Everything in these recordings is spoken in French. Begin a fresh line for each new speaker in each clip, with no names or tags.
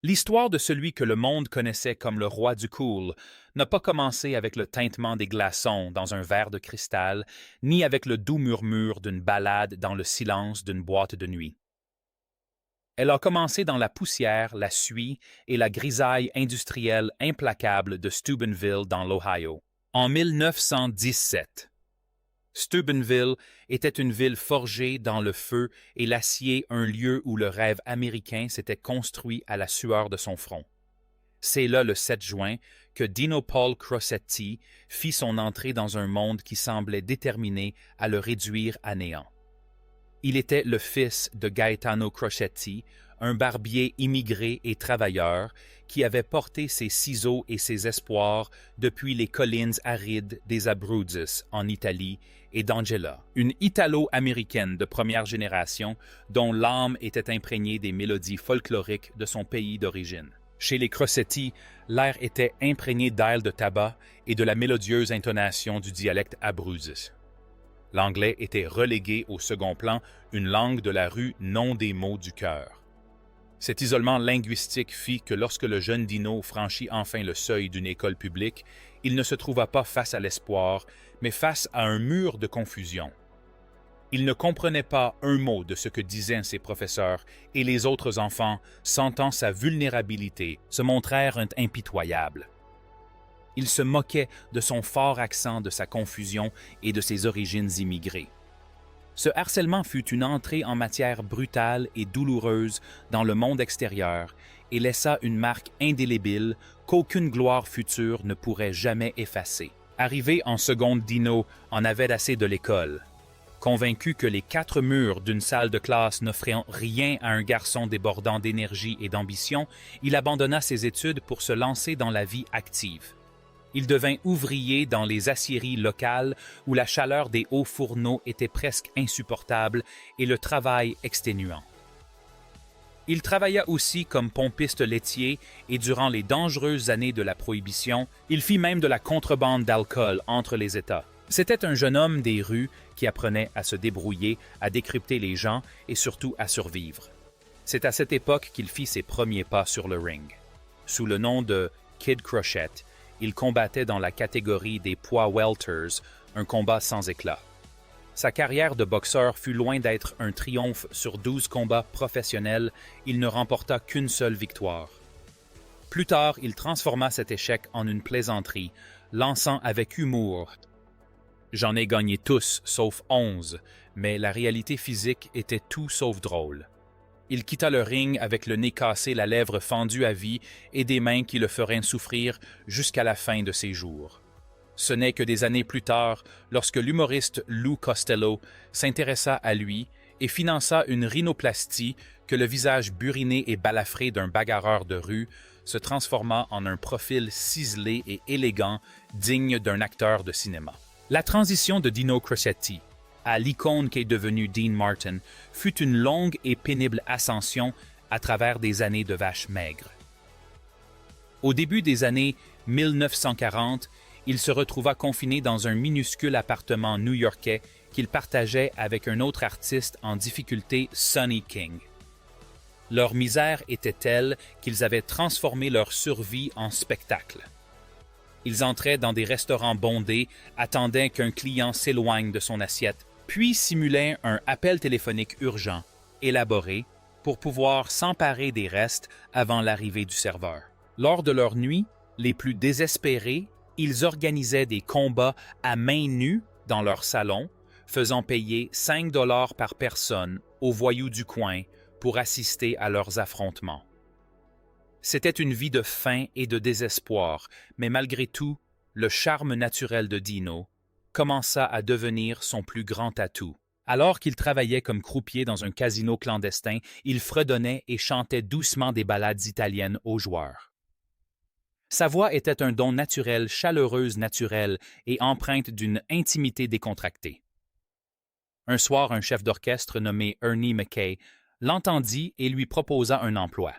L'histoire de celui que le monde connaissait comme le roi du cool n'a pas commencé avec le tintement des glaçons dans un verre de cristal, ni avec le doux murmure d'une ballade dans le silence d'une boîte de nuit. Elle a commencé dans la poussière, la suie et la grisaille industrielle implacable de Steubenville dans l'Ohio. En 1917, Steubenville était une ville forgée dans le feu et l'acier, un lieu où le rêve américain s'était construit à la sueur de son front. C'est là, le 7 juin, que Dino Paul Crosetti fit son entrée dans un monde qui semblait déterminé à le réduire à néant. Il était le fils de Gaetano Crocetti, un barbier immigré et travailleur qui avait porté ses ciseaux et ses espoirs depuis les collines arides des Abruzzes en Italie et d'Angela, une Italo-américaine de première génération dont l'âme était imprégnée des mélodies folkloriques de son pays d'origine. Chez les Crocetti, l'air était imprégné d'ailes de tabac et de la mélodieuse intonation du dialecte Abruzzes. L'anglais était relégué au second plan, une langue de la rue, non des mots du cœur. Cet isolement linguistique fit que lorsque le jeune Dino franchit enfin le seuil d'une école publique, il ne se trouva pas face à l'espoir, mais face à un mur de confusion. Il ne comprenait pas un mot de ce que disaient ses professeurs, et les autres enfants, sentant sa vulnérabilité, se montrèrent impitoyables. Il se moquait de son fort accent, de sa confusion et de ses origines immigrées. Ce harcèlement fut une entrée en matière brutale et douloureuse dans le monde extérieur et laissa une marque indélébile qu'aucune gloire future ne pourrait jamais effacer. Arrivé en seconde, Dino en avait assez de l'école. Convaincu que les 4 murs d'une salle de classe n'offraient rien à un garçon débordant d'énergie et d'ambition, il abandonna ses études pour se lancer dans la vie active. Il devint ouvrier dans les aciéries locales où la chaleur des hauts fourneaux était presque insupportable et le travail exténuant. Il travailla aussi comme pompiste laitier et durant les dangereuses années de la Prohibition, il fit même de la contrebande d'alcool entre les États. C'était un jeune homme des rues qui apprenait à se débrouiller, à décrypter les gens et surtout à survivre. C'est à cette époque qu'il fit ses premiers pas sur le ring. Sous le nom de Kid Crochette, il combattait dans la catégorie des poids welters, un combat sans éclat. Sa carrière de boxeur fut loin d'être un triomphe. Sur 12 combats professionnels, il ne remporta qu'une seule victoire. Plus tard, il transforma cet échec en une plaisanterie, lançant avec humour « J'en ai gagné tous, sauf 11, mais la réalité physique était tout sauf drôle. » Il quitta le ring avec le nez cassé, la lèvre fendue à vie et des mains qui le feraient souffrir jusqu'à la fin de ses jours. Ce n'est que des années plus tard, lorsque l'humoriste Lou Costello s'intéressa à lui et finança une rhinoplastie, que le visage buriné et balafré d'un bagarreur de rue se transforma en un profil ciselé et élégant, digne d'un acteur de cinéma. La transition de Dino Crocetti à l'icône qu'est devenue Dean Martin fut une longue et pénible ascension à travers des années de vaches maigres. Au début des années 1940, il se retrouva confiné dans un minuscule appartement new-yorkais qu'il partageait avec un autre artiste en difficulté, Sonny King. Leur misère était telle qu'ils avaient transformé leur survie en spectacle. Ils entraient dans des restaurants bondés, attendaient qu'un client s'éloigne de son assiette, puis simulaient un appel téléphonique urgent, élaboré, pour pouvoir s'emparer des restes avant l'arrivée du serveur. Lors de leur nuit, les plus désespérés, ils organisaient des combats à main nue dans leur salon, faisant payer 5 $ par personne aux voyous du coin pour assister à leurs affrontements. C'était une vie de faim et de désespoir, mais malgré tout, le charme naturel de Dino commença à devenir son plus grand atout. Alors qu'il travaillait comme croupier dans un casino clandestin, il fredonnait et chantait doucement des ballades italiennes aux joueurs. Sa voix était un don naturel, chaleureuse naturelle et empreinte d'une intimité décontractée. Un soir, un chef d'orchestre nommé Ernie Mackay l'entendit et lui proposa un emploi.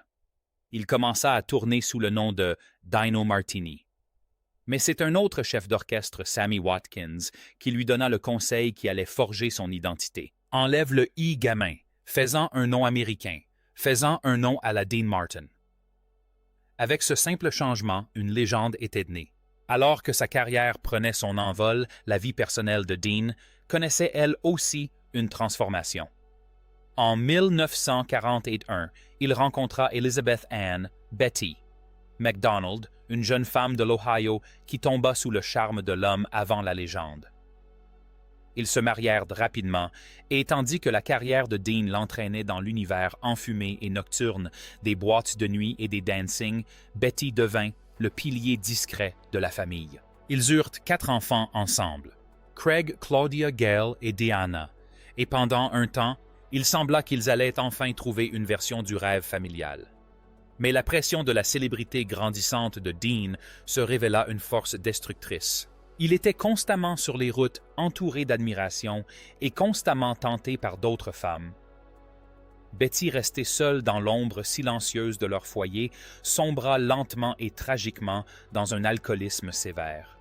Il commença à tourner sous le nom de Dino Martini. Mais c'est un autre chef d'orchestre, Sammy Watkins, qui lui donna le conseil qui allait forger son identité. Enlève le « i » gamin, faisant un nom américain, faisant un nom à la Dean Martin. Avec ce simple changement, une légende était née. Alors que sa carrière prenait son envol, la vie personnelle de Dean connaissait elle aussi une transformation. En 1941, il rencontra Elizabeth Ann Betty MacDonald, une jeune femme de l'Ohio qui tomba sous le charme de l'homme avant la légende. Ils se marièrent rapidement, et tandis que la carrière de Dean l'entraînait dans l'univers enfumé et nocturne des boîtes de nuit et des dancings, Betty devint le pilier discret de la famille. Ils eurent 4 enfants ensemble, Craig, Claudia, Gail et Diana, et pendant un temps, il sembla qu'ils allaient enfin trouver une version du rêve familial. Mais la pression de la célébrité grandissante de Dean se révéla une force destructrice. Il était constamment sur les routes, entouré d'admiration et constamment tenté par d'autres femmes. Betty, restée seule dans l'ombre silencieuse de leur foyer, sombra lentement et tragiquement dans un alcoolisme sévère.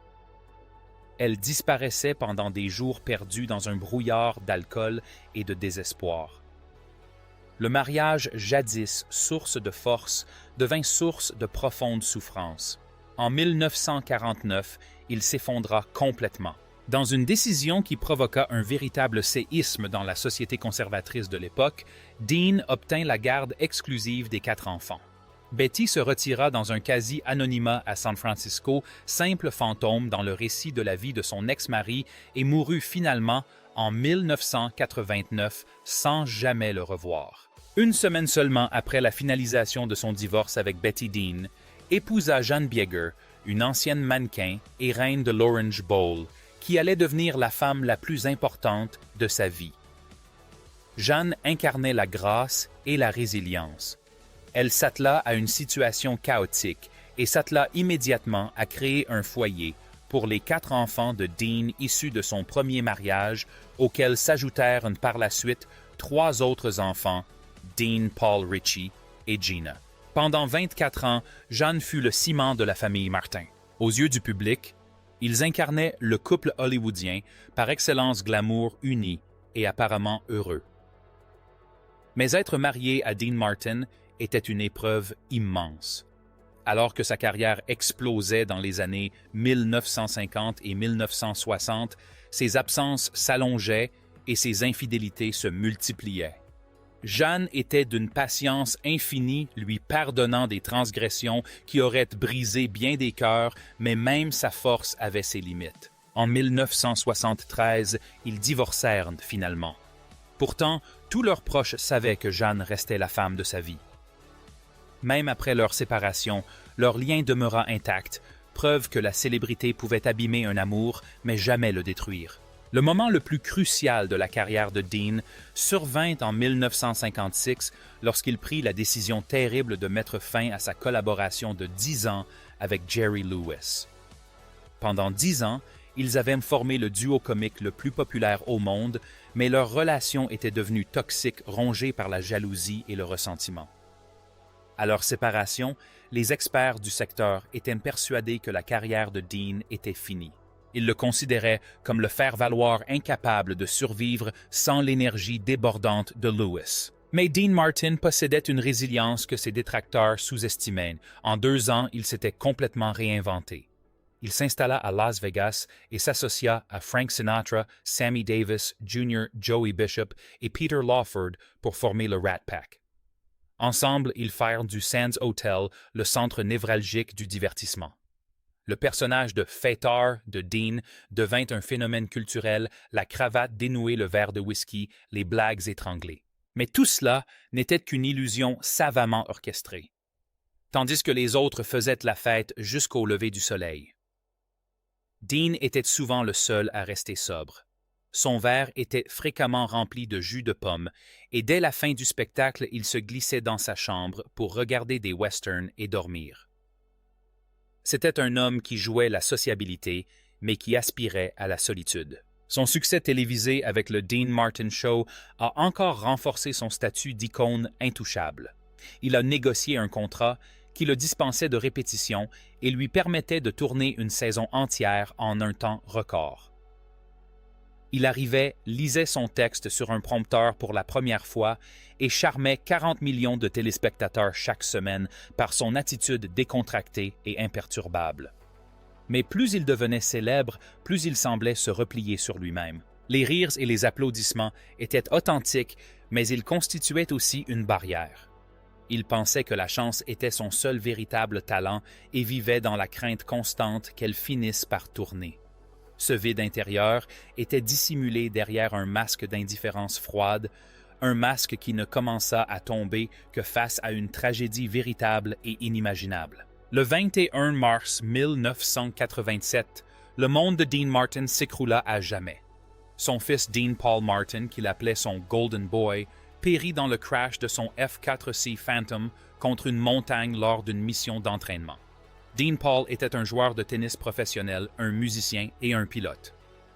Elle disparaissait pendant des jours perdus dans un brouillard d'alcool et de désespoir. Le mariage, jadis source de force, devint source de profonde souffrance. En 1949, il s'effondra complètement. Dans une décision qui provoqua un véritable séisme dans la société conservatrice de l'époque, Dean obtint la garde exclusive des 4 enfants. Betty se retira dans un quasi-anonymat à San Francisco, simple fantôme dans le récit de la vie de son ex-mari, et mourut finalement en 1989 sans jamais le revoir. Une semaine seulement après la finalisation de son divorce avec Betty, Dean épousa Jeanne Bieger, une ancienne mannequin et reine de l'Orange Bowl, qui allait devenir la femme la plus importante de sa vie. Jeanne incarnait la grâce et la résilience. Elle s'attela à une situation chaotique et s'attela immédiatement à créer un foyer pour les 4 enfants de Dean issus de son premier mariage, auxquels s'ajoutèrent par la suite 3 autres enfants, Dean Paul Ritchie et Gina. Pendant 24 ans, Jeanne fut le ciment de la famille Martin. Aux yeux du public, ils incarnaient le couple hollywoodien par excellence glamour uni et apparemment heureux. Mais être marié à Dean Martin était une épreuve immense. Alors que sa carrière explosait dans les années 1950 et 1960, ses absences s'allongeaient et ses infidélités se multipliaient. Jeanne était d'une patience infinie, lui pardonnant des transgressions qui auraient brisé bien des cœurs, mais même sa force avait ses limites. En 1973, ils divorcèrent finalement. Pourtant, tous leurs proches savaient que Jeanne restait la femme de sa vie. Même après leur séparation, leur lien demeura intact, preuve que la célébrité pouvait abîmer un amour, mais jamais le détruire. Le moment le plus crucial de la carrière de Dean survint en 1956 lorsqu'il prit la décision terrible de mettre fin à sa collaboration de 10 ans avec Jerry Lewis. Pendant 10 ans, ils avaient formé le duo comique le plus populaire au monde, mais leur relation était devenue toxique, rongée par la jalousie et le ressentiment. À leur séparation, les experts du secteur étaient persuadés que la carrière de Dean était finie. Ils le considéraient comme le faire-valoir incapable de survivre sans l'énergie débordante de Lewis. Mais Dean Martin possédait une résilience que ses détracteurs sous-estimaient. En 2 ans, il s'était complètement réinventé. Il s'installa à Las Vegas et s'associa à Frank Sinatra, Sammy Davis Jr., Joey Bishop et Peter Lawford pour former le Rat Pack. Ensemble, ils firent du Sands Hotel le centre névralgique du divertissement. Le personnage de fêtard de Dean devint un phénomène culturel, la cravate dénouée, le verre de whisky, les blagues étranglées. Mais tout cela n'était qu'une illusion savamment orchestrée, tandis que les autres faisaient la fête jusqu'au lever du soleil. Dean était souvent le seul à rester sobre. Son verre était fréquemment rempli de jus de pomme, et dès la fin du spectacle, il se glissait dans sa chambre pour regarder des westerns et dormir. C'était un homme qui jouait la sociabilité, mais qui aspirait à la solitude. Son succès télévisé avec le Dean Martin Show a encore renforcé son statut d'icône intouchable. Il a négocié un contrat qui le dispensait de répétitions et lui permettait de tourner une saison entière en un temps record. Il arrivait, lisait son texte sur un prompteur pour la première fois et charmait 40 millions de téléspectateurs chaque semaine par son attitude décontractée et imperturbable. Mais plus il devenait célèbre, plus il semblait se replier sur lui-même. Les rires et les applaudissements étaient authentiques, mais ils constituaient aussi une barrière. Il pensait que la chance était son seul véritable talent et vivait dans la crainte constante qu'elle finisse par tourner. Ce vide intérieur était dissimulé derrière un masque d'indifférence froide, un masque qui ne commença à tomber que face à une tragédie véritable et inimaginable. Le 21 mars 1987, le monde de Dean Martin s'écroula à jamais. Son fils Dean Paul Martin, qu'il appelait son Golden Boy, périt dans le crash de son F-4C Phantom contre une montagne lors d'une mission d'entraînement. Dean Paul était un joueur de tennis professionnel, un musicien et un pilote.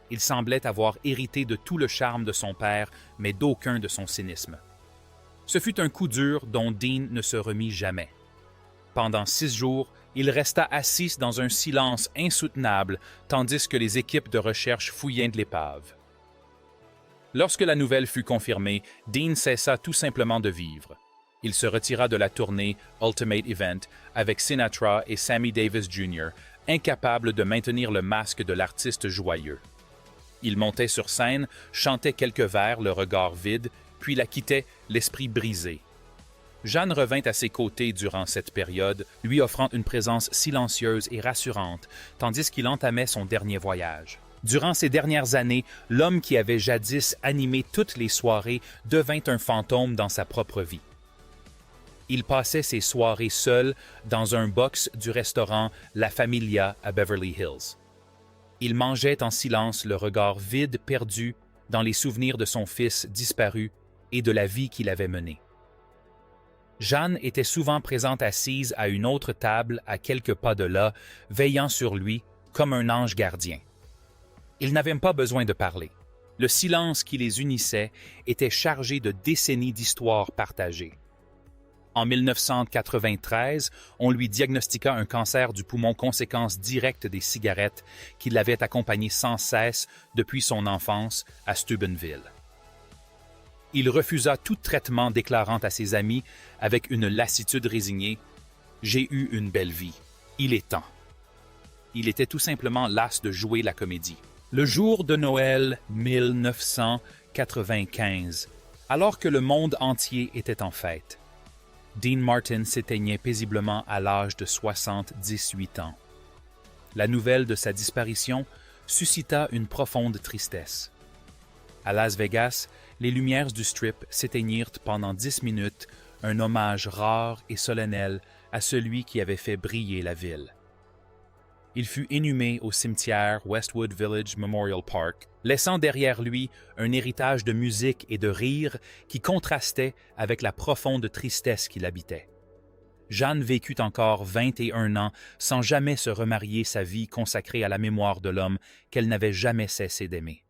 Il semblait avoir hérité de tout le charme de son père, mais d'aucun de son cynisme. Ce fut un coup dur dont Dean ne se remit jamais. Pendant 6 jours, il resta assis dans un silence insoutenable, tandis que les équipes de recherche fouillaient de l'épave. Lorsque la nouvelle fut confirmée, Dean cessa tout simplement de vivre. Il se retira de la tournée Ultimate Event avec Sinatra et Sammy Davis Jr., incapable de maintenir le masque de l'artiste joyeux. Il montait sur scène, chantait quelques vers, le regard vide, puis la quittait, l'esprit brisé. Jeanne revint à ses côtés durant cette période, lui offrant une présence silencieuse et rassurante, tandis qu'il entamait son dernier voyage. Durant ces dernières années, l'homme qui avait jadis animé toutes les soirées devint un fantôme dans sa propre vie. Il passait ses soirées seul dans un box du restaurant La Familia à Beverly Hills. Il mangeait en silence, le regard vide, perdu dans les souvenirs de son fils disparu et de la vie qu'il avait menée. Jeanne était souvent présente assise à une autre table à quelques pas de là, veillant sur lui comme un ange gardien. Ils n'avaient pas besoin de parler. Le silence qui les unissait était chargé de décennies d'histoires partagées. En 1993, on lui diagnostiqua un cancer du poumon, conséquence directe des cigarettes qui l'avaient accompagné sans cesse depuis son enfance à Steubenville. Il refusa tout traitement, déclarant à ses amis avec une lassitude résignée « J'ai eu une belle vie. Il est temps. » Il était tout simplement las de jouer la comédie. Le jour de Noël 1995, alors que le monde entier était en fête, Dean Martin s'éteignait paisiblement à l'âge de 78 ans. La nouvelle de sa disparition suscita une profonde tristesse. À Las Vegas, les lumières du Strip s'éteignirent pendant 10 minutes, un hommage rare et solennel à celui qui avait fait briller la ville. Il fut inhumé au cimetière Westwood Village Memorial Park, laissant derrière lui un héritage de musique et de rire qui contrastait avec la profonde tristesse qui l'habitait. Jeanne vécut encore 21 ans sans jamais se remarier, sa vie consacrée à la mémoire de l'homme qu'elle n'avait jamais cessé d'aimer.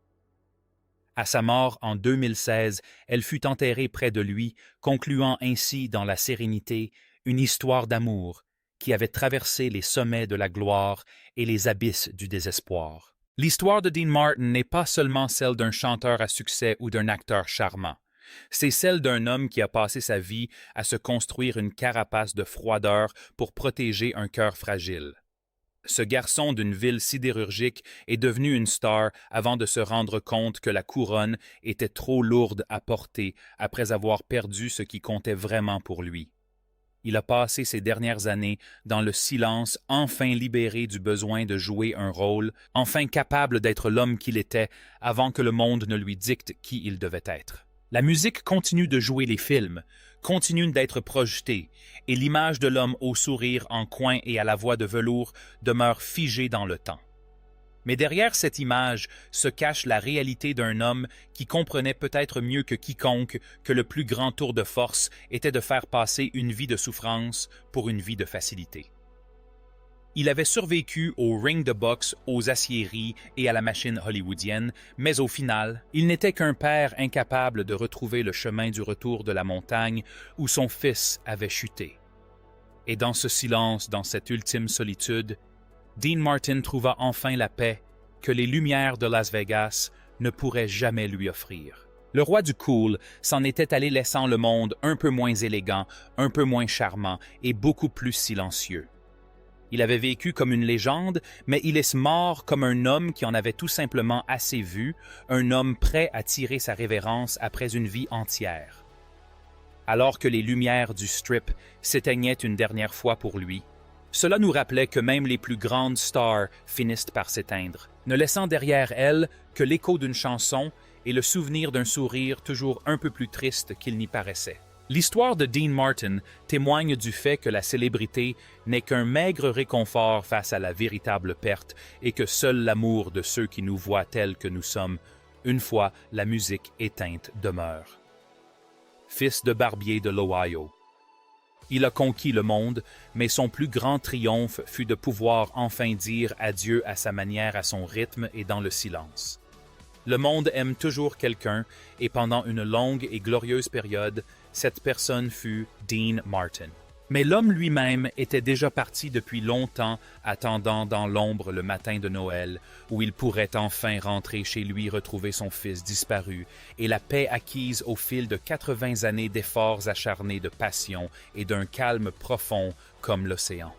À sa mort en 2016, elle fut enterrée près de lui, concluant ainsi dans la sérénité une histoire d'amour qui avait traversé les sommets de la gloire et les abysses du désespoir. L'histoire de Dean Martin n'est pas seulement celle d'un chanteur à succès ou d'un acteur charmant. C'est celle d'un homme qui a passé sa vie à se construire une carapace de froideur pour protéger un cœur fragile. Ce garçon d'une ville sidérurgique est devenu une star avant de se rendre compte que la couronne était trop lourde à porter après avoir perdu ce qui comptait vraiment pour lui. Il a passé ses dernières années dans le silence, enfin libéré du besoin de jouer un rôle, enfin capable d'être l'homme qu'il était avant que le monde ne lui dicte qui il devait être. La musique continue de jouer les films, continue d'être projetée, et l'image de l'homme au sourire en coin et à la voix de velours demeure figée dans le temps. Mais derrière cette image se cache la réalité d'un homme qui comprenait peut-être mieux que quiconque que le plus grand tour de force était de faire passer une vie de souffrance pour une vie de facilité. Il avait survécu au ring de boxe, aux aciéries et à la machine hollywoodienne, mais au final, il n'était qu'un père incapable de retrouver le chemin du retour de la montagne où son fils avait chuté. Et dans ce silence, dans cette ultime solitude, Dean Martin trouva enfin la paix que les lumières de Las Vegas ne pourrait jamais lui offrir. Le roi du cool s'en était allé laissant le monde un peu moins élégant, un peu moins charmant et beaucoup plus silencieux. Il avait vécu comme une légende, mais il est mort comme un homme qui en avait tout simplement assez vu, un homme prêt à tirer sa révérence après une vie entière. Alors que les lumières du strip s'éteignaient une dernière fois pour lui, cela nous rappelait que même les plus grandes stars finissent par s'éteindre, ne laissant derrière elles que l'écho d'une chanson et le souvenir d'un sourire toujours un peu plus triste qu'il n'y paraissait. L'histoire de Dean Martin témoigne du fait que la célébrité n'est qu'un maigre réconfort face à la véritable perte et que seul l'amour de ceux qui nous voient tels que nous sommes, une fois la musique éteinte, demeure. Fils de barbier de l'Ohio. Il a conquis le monde, mais son plus grand triomphe fut de pouvoir enfin dire adieu à sa manière, à son rythme et dans le silence. Le monde aime toujours quelqu'un, et pendant une longue et glorieuse période, cette personne fut Dean Martin. Mais l'homme lui-même était déjà parti depuis longtemps, attendant dans l'ombre le matin de Noël, où il pourrait enfin rentrer chez lui retrouver son fils disparu, et la paix acquise au fil de 80 années d'efforts acharnés de passion et d'un calme profond comme l'océan.